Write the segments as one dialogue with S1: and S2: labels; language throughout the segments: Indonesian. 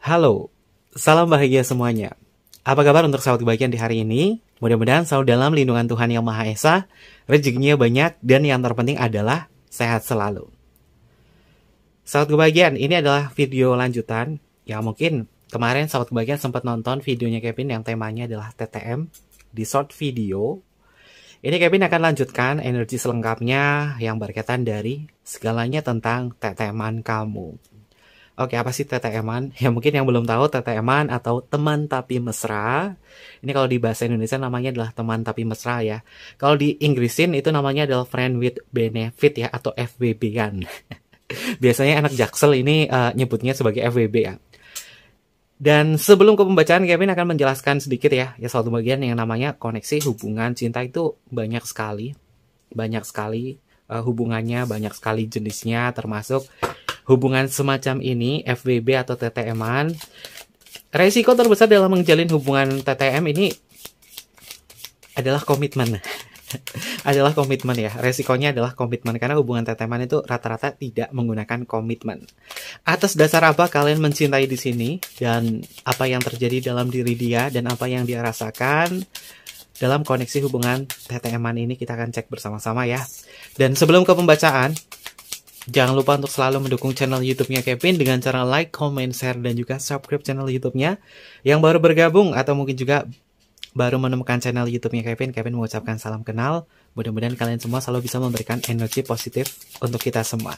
S1: Halo, salam bahagia semuanya. Apa kabar untuk sahabat kebahagiaan di hari ini? Mudah-mudahan selalu dalam lindungan Tuhan Yang Maha Esa, rezekinya banyak, dan yang terpenting adalah sehat selalu. Sahabat kebahagiaan, ini adalah video lanjutan yang mungkin kemarin sahabat kebahagiaan sempat nonton videonya Kevin yang temanya adalah TTM di short video. Ini Kevin akan lanjutkan energi selengkapnya yang berkaitan dari segalanya tentang TTM-an kamu. Oke, apa sih TTM-an? Ya mungkin yang belum tahu, TTM-an atau teman tapi mesra. Ini kalau di bahasa Indonesia namanya adalah teman tapi mesra ya. Kalau di Inggrisin itu namanya adalah friend with benefit ya, atau FWB kan. Biasanya anak Jaksel ini nyebutnya sebagai FWB ya. Dan sebelum ke pembacaan, Kevin akan menjelaskan sedikit ya suatu bagian yang namanya koneksi hubungan cinta itu banyak sekali. Banyak sekali hubungannya, banyak sekali jenisnya, termasuk hubungan semacam ini, FWB atau TTM-an. Resiko terbesar dalam menjalin hubungan TTM ini adalah komitmen. Adalah komitmen ya. Resikonya adalah komitmen, karena hubungan TTM-an itu rata-rata tidak menggunakan komitmen. Atas dasar apa kalian mencintai di sini, dan apa yang terjadi dalam diri dia, dan apa yang dia rasakan dalam koneksi hubungan TTM-an ini, kita akan cek bersama-sama ya. Dan sebelum ke pembacaan, jangan lupa untuk selalu mendukung channel YouTube-nya Kevin dengan cara like, comment, share, dan juga subscribe channel YouTube-nya. Yang baru bergabung atau mungkin juga baru menemukan channel YouTube-nya Kevin, Kevin mengucapkan salam kenal. Mudah-mudahan kalian semua selalu bisa memberikan energi positif untuk kita semua.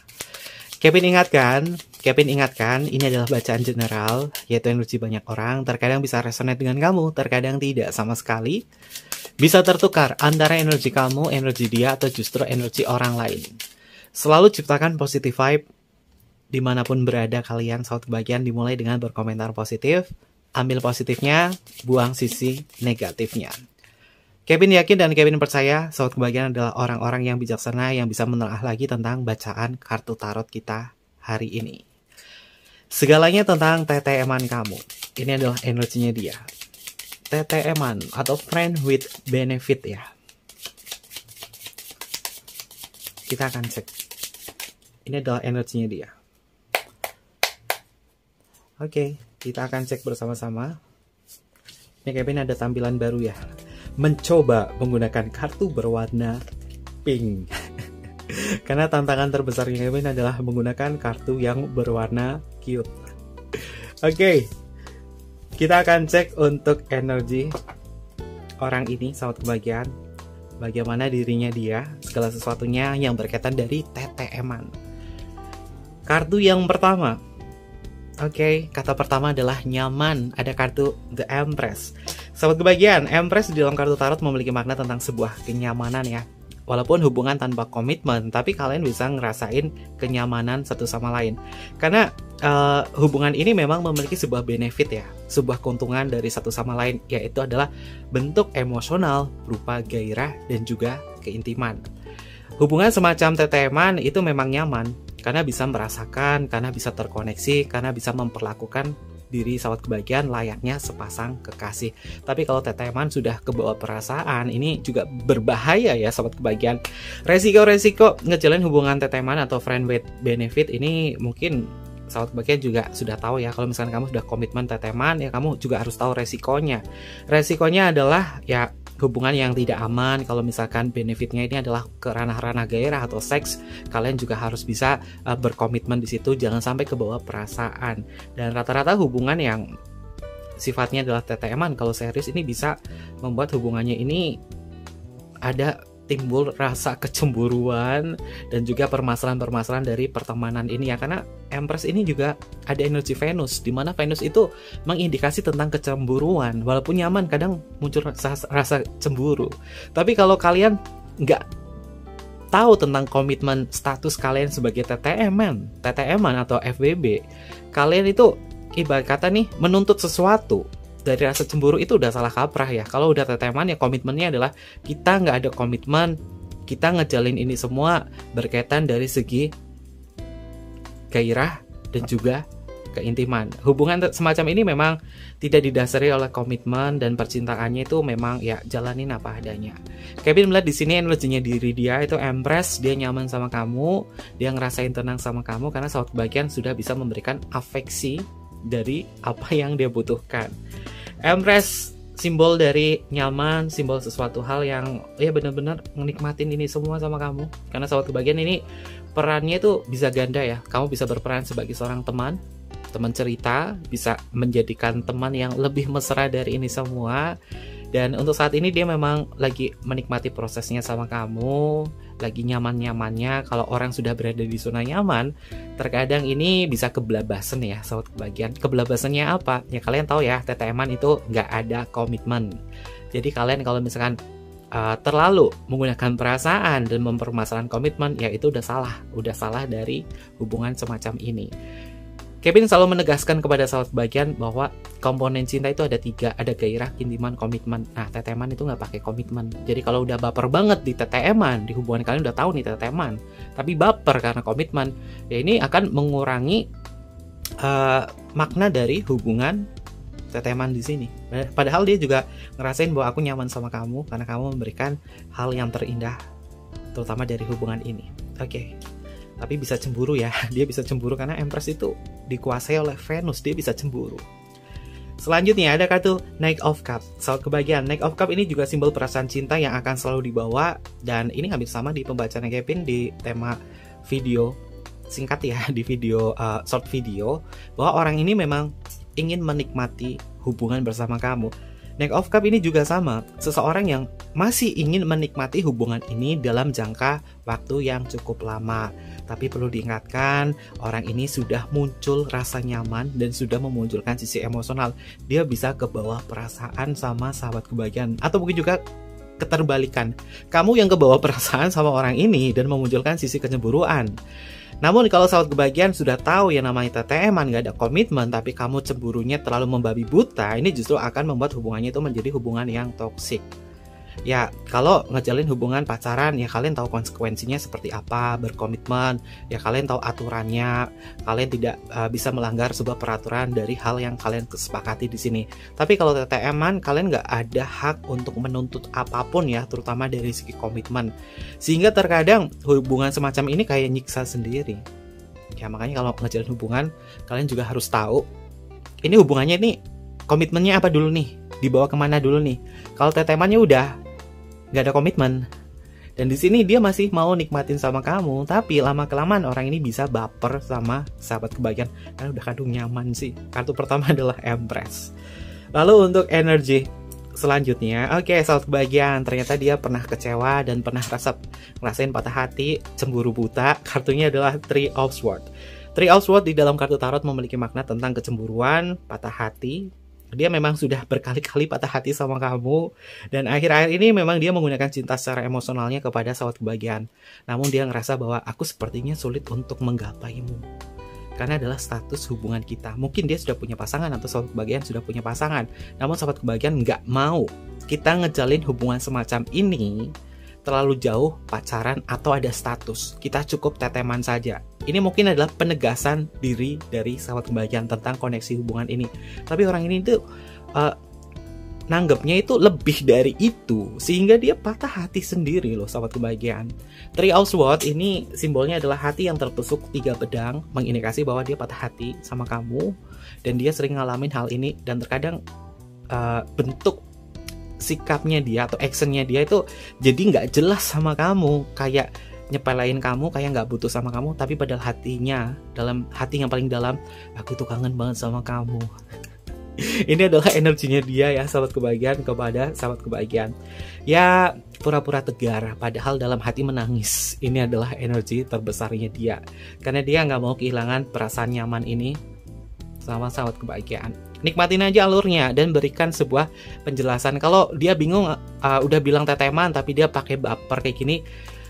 S1: Kevin ingatkan, ini adalah bacaan general, yaitu energi banyak orang. Terkadang bisa resonate dengan kamu, terkadang tidak sama sekali. Bisa tertukar antara energi kamu, energi dia, atau justru energi orang lain. Selalu ciptakan positive vibe dimanapun berada kalian, sahabat kebahagiaan. Dimulai dengan berkomentar positif, ambil positifnya, buang sisi negatifnya. Kevin yakin dan Kevin percaya sahabat kebahagiaan adalah orang-orang yang bijaksana yang bisa menelaah lagi tentang bacaan kartu tarot kita hari ini. Segalanya tentang TTM-an kamu. Ini adalah energinya dia. TTM-an atau friend with benefit ya. Kita akan cek. Ini adalah energinya dia. Oke, kita akan cek bersama-sama. Ini Kevin ada tampilan baru ya. Mencoba menggunakan kartu berwarna pink. Karena tantangan terbesarnya Kevin adalah menggunakan kartu yang berwarna cute. Oke, kita akan cek untuk energi orang ini, sahabat kebahagiaan. Bagaimana dirinya dia, segala sesuatunya yang berkaitan dari TTM-an. Kartu yang pertama. Oke, kata pertama adalah nyaman. Ada kartu The Empress. Sahabat kebahagiaan, Empress di dalam kartu tarot memiliki makna tentang sebuah kenyamanan ya. Walaupun hubungan tanpa komitmen, tapi kalian bisa ngerasain kenyamanan satu sama lain. Karena hubungan ini memang memiliki sebuah benefit ya, sebuah keuntungan dari satu sama lain, yaitu adalah bentuk emosional berupa gairah dan juga keintiman. Hubungan semacam TTM-an itu memang nyaman, karena bisa merasakan, karena bisa terkoneksi, karena bisa memperlakukan diri sahabat kebahagiaan layaknya sepasang kekasih. Tapi kalau TTM-an sudah kebawa perasaan, ini juga berbahaya ya sahabat kebahagiaan. Resiko-resiko ngejalin hubungan TTM-an atau friend with benefit ini mungkin sahabat kebahagiaan juga sudah tahu ya. Kalau misalkan kamu sudah komitmen TTM-an, ya kamu juga harus tahu resikonya. Resikonya adalah ya hubungan yang tidak aman. Kalau misalkan benefitnya ini adalah ke ranah-ranah gairah atau seks, kalian juga harus bisa berkomitmen di situ, jangan sampai kebawa perasaan. Dan rata-rata hubungan yang sifatnya adalah TTM-an, kalau serius ini bisa membuat hubungannya ini ada timbul rasa kecemburuan dan juga permasalahan-permasalahan dari pertemanan ini ya. Karena Empress ini juga ada energi Venus, di mana Venus itu mengindikasi tentang kecemburuan. Walaupun nyaman, kadang muncul rasa cemburu. Tapi kalau kalian nggak tahu tentang komitmen status kalian sebagai TTM-an atau FWB, kalian itu ibarat kata nih menuntut sesuatu. Dari rasa cemburu itu udah salah kaprah ya. Kalau udah TTM-an ya komitmennya adalah kita nggak ada komitmen, kita ngejalin ini semua berkaitan dari segi gairah dan juga keintiman. Hubungan semacam ini memang tidak didasari oleh komitmen, dan percintaannya itu memang ya jalanin apa adanya. Kevin melihat di sini energinya diri dia itu Empress, dia nyaman sama kamu, dia ngerasain tenang sama kamu karena sahabat kebahagiaan sudah bisa memberikan afeksi dari apa yang dia butuhkan. Empress simbol dari nyaman, simbol sesuatu hal yang ya benar-benar menikmatin ini semua sama kamu. Karena sahabat kebahagiaan ini perannya itu bisa ganda ya. Kamu bisa berperan sebagai seorang teman cerita, bisa menjadikan teman yang lebih mesra dari ini semua. Dan untuk saat ini dia memang lagi menikmati prosesnya sama kamu, lagi nyaman-nyamannya. Kalau orang sudah berada di zona nyaman, terkadang ini bisa kebelabasan ya, sahabat kebahagiaan. Kebelabasannya apa? Ya kalian tahu ya, TTM-an itu nggak ada komitmen. Jadi kalian kalau misalkan terlalu menggunakan perasaan dan mempermasalahkan komitmen, ya itu udah salah dari hubungan semacam ini. Kevin selalu menegaskan kepada sahabat kebahagiaan bahwa komponen cinta itu ada 3, ada gairah, intiman, komitmen. Nah, TTM-an itu nggak pakai komitmen. Jadi kalau udah baper banget di TTM-an, di hubungan kalian udah tahu nih TTM-an, tapi baper karena komitmen, ya ini akan mengurangi makna dari hubungan TTM-an di sini. Padahal dia juga ngerasain bahwa aku nyaman sama kamu karena kamu memberikan hal yang terindah, terutama dari hubungan ini. Oke. Tapi bisa cemburu ya, dia bisa cemburu karena Empress itu dikuasai oleh Venus, dia bisa cemburu. Selanjutnya ada kartu Knight of Cups, sahabat kebahagiaan. Knight of Cups ini juga simbol perasaan cinta yang akan selalu dibawa, dan ini hampir sama di pembacaan Kevin di tema video singkat ya, di video short video, bahwa orang ini memang ingin menikmati hubungan bersama kamu. Knight of Cups ini juga sama, seseorang yang masih ingin menikmati hubungan ini dalam jangka waktu yang cukup lama. Tapi perlu diingatkan, orang ini sudah muncul rasa nyaman dan sudah memunculkan sisi emosional. Dia bisa ke bawah perasaan sama sahabat kebahagiaan. Atau mungkin juga keterbalikan, kamu yang ke bawah perasaan sama orang ini dan memunculkan sisi kecemburuan. Namun kalau sahabat kebahagiaan sudah tahu yang namanya TTM-an, gak ada komitmen, tapi kamu cemburunya terlalu membabi buta, ini justru akan membuat hubungannya itu menjadi hubungan yang toksik. Ya, kalau ngejalin hubungan pacaran, ya kalian tahu konsekuensinya seperti apa, berkomitmen, ya kalian tahu aturannya, kalian tidak bisa melanggar sebuah peraturan dari hal yang kalian kesepakati di sini. Tapi kalau TTM-an, kalian nggak ada hak untuk menuntut apapun ya, terutama dari segi komitmen. Sehingga terkadang hubungan semacam ini kayak nyiksa sendiri. Ya makanya kalau ngejalin hubungan, kalian juga harus tahu, ini hubungannya nih, komitmennya apa dulu nih, dibawa kemana dulu nih. Kalau TTM-annya udah nggak ada komitmen, dan di sini dia masih mau nikmatin sama kamu, tapi lama kelamaan orang ini bisa baper sama sahabat kebahagiaan karena udah kadung nyaman sih. Kartu pertama adalah Empress. Lalu untuk energi selanjutnya, oke, sahabat kebahagiaan, ternyata dia pernah kecewa dan pernah ngerasain patah hati, cemburu buta. Kartunya adalah Three of Swords. Three of Swords di dalam kartu tarot memiliki makna tentang kecemburuan, patah hati. Dia memang sudah berkali-kali patah hati sama kamu, dan akhir-akhir ini memang dia menggunakan cinta secara emosionalnya kepada sahabat kebahagiaan. Namun dia ngerasa bahwa aku sepertinya sulit untuk menggapaimu karena adalah status hubungan kita. Mungkin dia sudah punya pasangan atau sahabat kebahagiaan sudah punya pasangan, namun sahabat kebahagiaan nggak mau kita ngejalin hubungan semacam ini terlalu jauh pacaran atau ada status. Kita cukup teteman saja. Ini mungkin adalah penegasan diri dari sahabat kebahagiaan tentang koneksi hubungan ini. Tapi orang ini tuh nanggepnya itu lebih dari itu, sehingga dia patah hati sendiri loh sahabat kebahagiaan. Three of Swords ini simbolnya adalah hati yang tertusuk 3 pedang, mengindikasi bahwa dia patah hati sama kamu dan dia sering ngalamin hal ini, dan terkadang bentuk sikapnya dia atau actionnya dia itu jadi nggak jelas sama kamu, kayak nyepelein kamu, kayak nggak butuh sama kamu, tapi padahal hatinya, dalam hati yang paling dalam, aku tuh kangen banget sama kamu. Ini adalah energinya dia ya, sahabat kebahagiaan kepada sahabat kebahagiaan. Ya pura-pura tegar, padahal dalam hati menangis. Ini adalah energi terbesarnya dia, karena dia nggak mau kehilangan perasaan nyaman ini sama sahabat kebahagiaan. Nikmatin aja alurnya dan berikan sebuah penjelasan. Kalau dia bingung, udah bilang teteman tapi dia pakai baper kayak gini,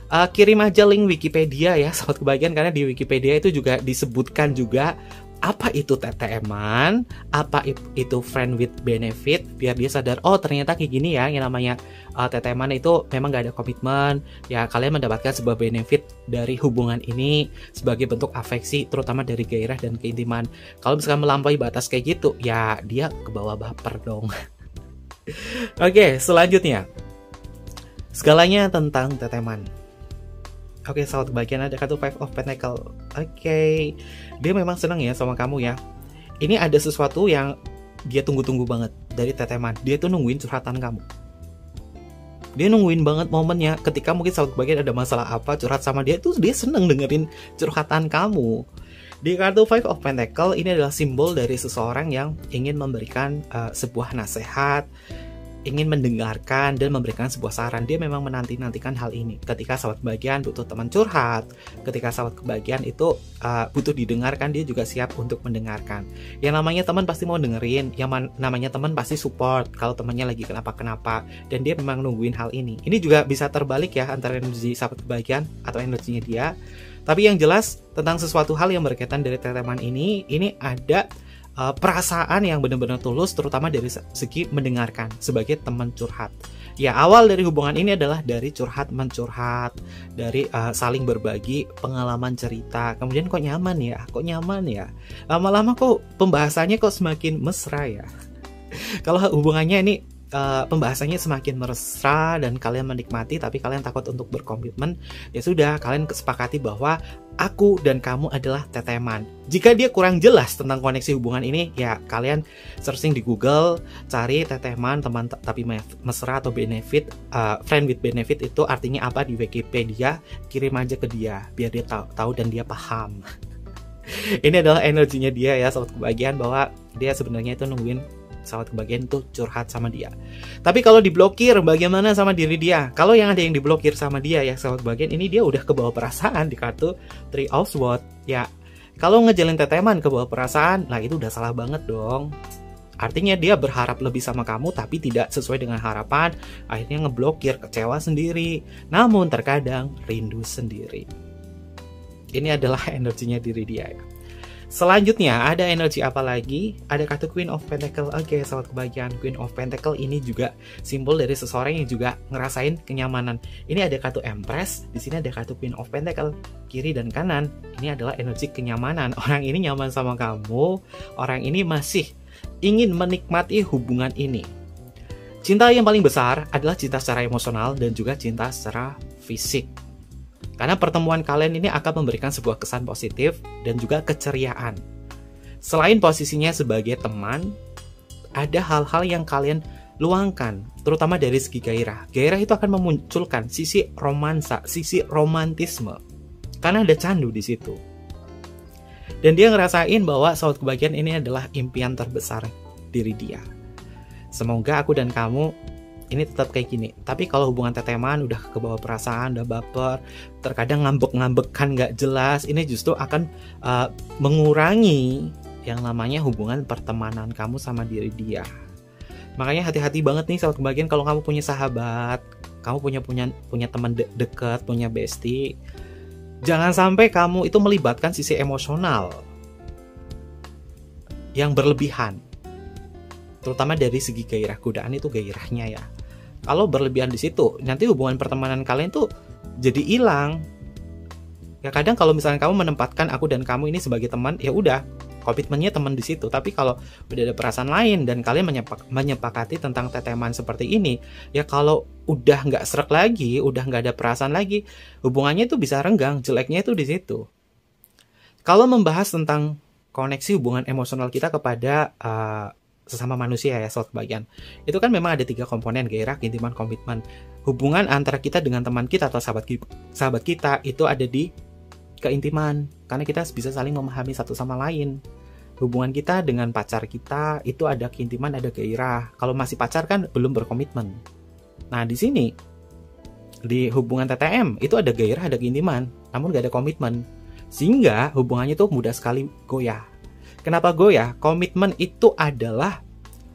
S1: kirim aja link Wikipedia ya sahabat kebahagiaan, karena di Wikipedia itu juga disebutkan juga apa itu TTM-an, apa itu friend with benefit, biar dia sadar, oh ternyata kayak gini ya yang namanya TTM-an itu memang gak ada komitmen, ya kalian mendapatkan sebuah benefit dari hubungan ini sebagai bentuk afeksi, terutama dari gairah dan keintiman. Kalau misalkan melampaui batas kayak gitu, ya dia kebawa baper dong. Oke, selanjutnya segalanya tentang TTM-an. Oke, sahabat kebahagiaan, ada kartu Five of Pentacles. Oke, dia memang senang ya sama kamu ya. ini ada sesuatu yang dia tunggu-tunggu banget dari teteman. Dia tuh nungguin curhatan kamu. Dia nungguin banget momennya ketika mungkin sahabat kebahagiaan ada masalah apa, curhat sama dia, itu dia seneng dengerin curhatan kamu. Di kartu Five of Pentacle ini adalah simbol dari seseorang yang ingin memberikan sebuah nasihat, ingin mendengarkan dan memberikan sebuah saran. Dia memang menanti-nantikan hal ini. Ketika sahabat kebahagiaan butuh teman curhat, ketika sahabat kebahagiaan itu butuh didengarkan, dia juga siap untuk mendengarkan. Yang namanya teman pasti mau dengerin, yang namanya teman pasti support kalau temannya lagi kenapa-kenapa, dan dia memang nungguin hal ini. Ini juga bisa terbalik ya antara energi sahabat kebahagiaan atau energinya dia. Tapi yang jelas tentang sesuatu hal yang berkaitan dari teman ini ada perasaan yang benar-benar tulus, terutama dari segi mendengarkan sebagai teman curhat. Ya, awal dari hubungan ini adalah dari curhat mencurhat, dari saling berbagi pengalaman cerita. Kemudian kok nyaman ya, lama-lama kok pembahasannya kok semakin mesra ya. Kalau hubungannya ini pembahasannya semakin mesra dan kalian menikmati, tapi kalian takut untuk berkomitmen, ya sudah, kalian kesepakati bahwa aku dan kamu adalah teteman. Jika dia kurang jelas tentang koneksi hubungan ini, ya kalian searching di Google, cari teteman, teman tapi mesra atau benefit, friend with benefit itu artinya apa di Wikipedia, kirim aja ke dia biar dia tahu dan dia paham. Ini adalah energinya dia ya, sahabat kebahagiaan, bahwa dia sebenarnya itu nungguin sahabat kebahagiaan itu curhat sama dia. Tapi kalau diblokir, bagaimana sama diri dia? Kalau yang ada yang diblokir sama dia ya sahabat kebahagiaan, ini dia udah kebawa perasaan di kartu Three of Swords. Ya, kalau ngejalin teteman kebawa perasaan, nah itu udah salah banget dong. Artinya dia berharap lebih sama kamu tapi tidak sesuai dengan harapan, akhirnya ngeblokir, kecewa sendiri. Namun terkadang rindu sendiri. Ini adalah energinya diri dia ya. Selanjutnya ada energi apa lagi? Ada kartu Queen of Pentacle. Oke, sahabat kebahagiaan, Queen of Pentacle ini juga simbol dari seseorang yang juga ngerasain kenyamanan. Ini ada kartu Empress, di sini ada kartu Queen of Pentacle. Kiri dan kanan ini adalah energi kenyamanan. Orang ini nyaman sama kamu, orang ini masih ingin menikmati hubungan ini. Cinta yang paling besar adalah cinta secara emosional dan juga cinta secara fisik. Karena pertemuan kalian ini akan memberikan sebuah kesan positif dan juga keceriaan. Selain posisinya sebagai teman, ada hal-hal yang kalian luangkan, terutama dari segi gairah. Gairah itu akan memunculkan sisi romansa, sisi romantisme. Karena ada candu di situ. Dan dia ngerasain bahwa sahabat kebahagiaan ini adalah impian terbesar diri dia. Semoga aku dan kamu ini tetap kayak gini. Tapi kalau hubungan teteman udah kebawa perasaan, udah baper, terkadang ngambek-ngambekan gak jelas, ini justru akan mengurangi yang namanya hubungan pertemanan kamu sama diri dia. Makanya hati-hati banget nih sahabat kebahagiaan, kalau kamu punya sahabat, kamu punya teman dekat, punya bestie, jangan sampai kamu itu melibatkan sisi emosional yang berlebihan. Terutama dari segi gairah, godaan itu gairahnya ya. Kalau berlebihan di situ, nanti hubungan pertemanan kalian tuh jadi hilang. Ya kadang kalau misalnya kamu menempatkan aku dan kamu ini sebagai teman, ya udah, komitmennya teman di situ. Tapi kalau udah ada perasaan lain dan kalian menyepakati tentang teteman seperti ini, ya kalau udah nggak srek lagi, udah nggak ada perasaan lagi, hubungannya itu bisa renggang. Jeleknya itu di situ. Kalau membahas tentang koneksi hubungan emosional kita kepada sesama manusia ya sahabat kebahagiaan, itu kan memang ada 3 komponen, gairah, keintiman, komitmen. Hubungan antara kita dengan teman kita atau sahabat kita itu ada di keintiman, karena kita bisa saling memahami satu sama lain. Hubungan kita dengan pacar kita itu ada keintiman, ada gairah. Kalau masih pacar kan belum berkomitmen. Nah di sini di hubungan TTM itu ada gairah, ada keintiman, namun gak ada komitmen, sehingga hubungannya itu mudah sekali goyah. Kenapa goyah? Komitmen itu adalah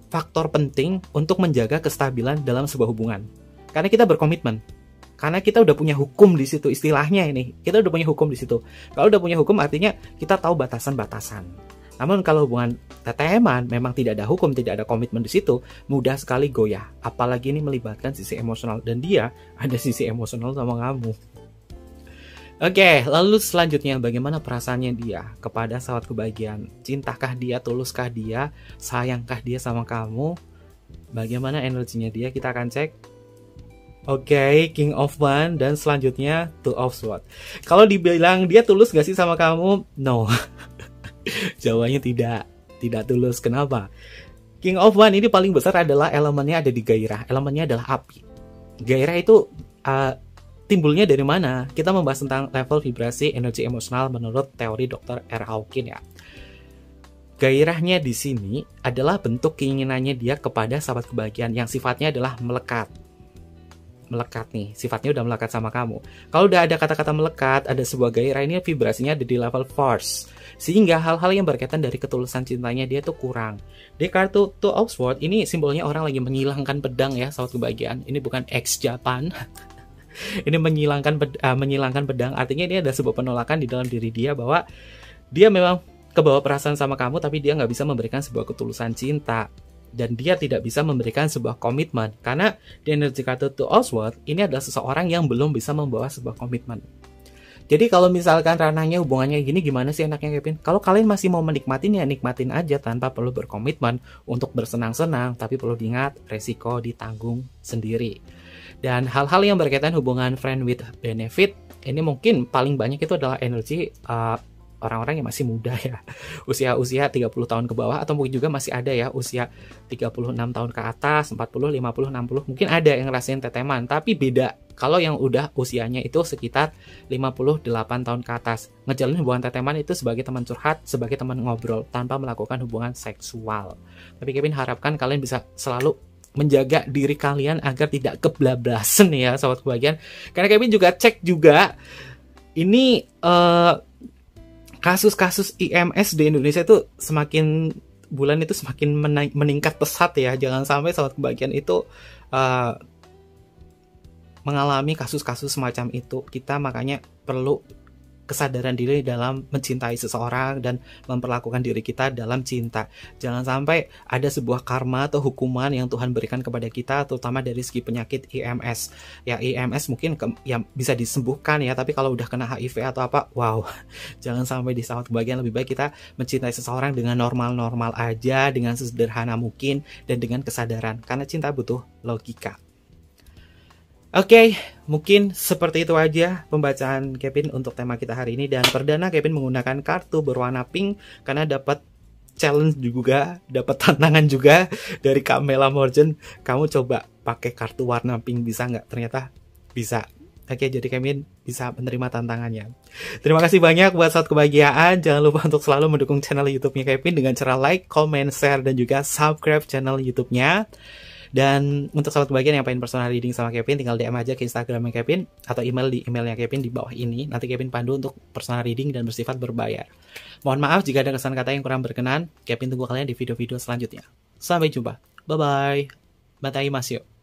S1: faktor penting untuk menjaga kestabilan dalam sebuah hubungan. Karena kita berkomitmen. Karena kita udah punya hukum di situ, istilahnya ini. Kita udah punya hukum di situ. Kalau udah punya hukum artinya kita tahu batasan-batasan. Namun kalau hubungan TTM-an memang tidak ada hukum, tidak ada komitmen di situ, mudah sekali goyah. Apalagi ini melibatkan sisi emosional, dan dia ada sisi emosional sama kamu. Oke, lalu selanjutnya bagaimana perasaannya dia kepada sahabat kebahagiaan? Cintakah dia, tuluskah dia, sayangkah dia sama kamu? Bagaimana energinya dia? Kita akan cek. Oke, King of Wands, dan selanjutnya Two of Swords. Kalau dibilang dia tulus gak sih sama kamu? No. Jawabannya tidak. tidak tulus. Kenapa? King of One ini paling besar adalah elemennya ada di gairah. Elemennya adalah api. Gairah itu timbulnya dari mana? Kita membahas tentang level vibrasi energi emosional menurut teori Dr. R. Hawkins ya. Gairahnya di sini adalah bentuk keinginannya dia kepada sahabat kebahagiaan yang sifatnya adalah melekat. Melekat nih, sifatnya udah melekat sama kamu. Kalau udah ada kata-kata melekat, ada sebuah gairah, ini vibrasinya ada di level force. Sehingga hal-hal yang berkaitan dari ketulusan cintanya dia tuh kurang. Di kartu Two of Swords, ini simbolnya orang lagi menyilangkan pedang ya, sahabat kebahagiaan. Ini bukan ex-Japan. Ini menyilangkan pedang, artinya ini ada sebuah penolakan di dalam diri dia bahwa dia memang kebawa perasaan sama kamu, tapi dia nggak bisa memberikan sebuah ketulusan cinta. Dan dia tidak bisa memberikan sebuah komitmen. Karena di energi kartu Two of Swords, ini adalah seseorang yang belum bisa membawa sebuah komitmen. Jadi kalau misalkan ranahnya hubungannya gini, gimana sih enaknya Kevin? Kalau kalian masih mau menikmatin ya nikmatin aja tanpa perlu berkomitmen untuk bersenang-senang, tapi perlu diingat resiko ditanggung sendiri. Dan hal-hal yang berkaitan hubungan friend with benefit, ini mungkin paling banyak itu adalah energi orang-orang yang masih muda ya. Usia 30 tahun ke bawah, atau mungkin juga masih ada ya usia 36 tahun ke atas, 40, 50, 60. Mungkin ada yang ngerasain teteman, tapi beda kalau yang udah usianya itu sekitar 58 tahun ke atas. Ngejalin hubungan teteman itu sebagai teman curhat, sebagai teman ngobrol, tanpa melakukan hubungan seksual. Tapi Kevin harapkan kalian bisa selalu menjaga diri kalian agar tidak kebablasan ya sobat kebahagiaan. Karena Kevin juga cek juga ini kasus-kasus IMS di Indonesia itu semakin bulan itu semakin meningkat pesat ya. Jangan sampai sobat kebahagiaan itu mengalami kasus-kasus semacam itu. Kita makanya perlu kesadaran diri dalam mencintai seseorang dan memperlakukan diri kita dalam cinta. Jangan sampai ada sebuah karma atau hukuman yang Tuhan berikan kepada kita, terutama dari segi penyakit IMS. Ya IMS mungkin yang bisa disembuhkan ya, tapi kalau udah kena HIV atau apa, wow, jangan sampai di saat kebahagiaan. Lebih baik kita mencintai seseorang dengan normal-normal aja, dengan sesederhana mungkin, dan dengan kesadaran. Karena cinta butuh logika. Oke, mungkin seperti itu aja pembacaan Kevin untuk tema kita hari ini. Dan perdana Kevin menggunakan kartu berwarna pink karena dapat challenge juga, dapat tantangan juga dari Kamela Morgan. Kamu coba pakai kartu warna pink, bisa nggak? Ternyata bisa. Oke, jadi Kevin bisa menerima tantangannya. Terima kasih banyak buat saat kebahagiaan. Jangan lupa untuk selalu mendukung channel YouTube-nya Kevin dengan cara like, comment, share, dan juga subscribe channel YouTube-nya. Dan untuk sahabat kebahagiaan yang pengen personal reading sama Kevin, tinggal DM aja ke Instagramnya Kevin atau email di emailnya Kevin di bawah ini. Nanti Kevin pandu untuk personal reading dan bersifat berbayar. Mohon maaf jika ada kesan kata yang kurang berkenan. Kevin tunggu kalian di video-video selanjutnya. Sampai jumpa. Bye-bye. Matai Masyo.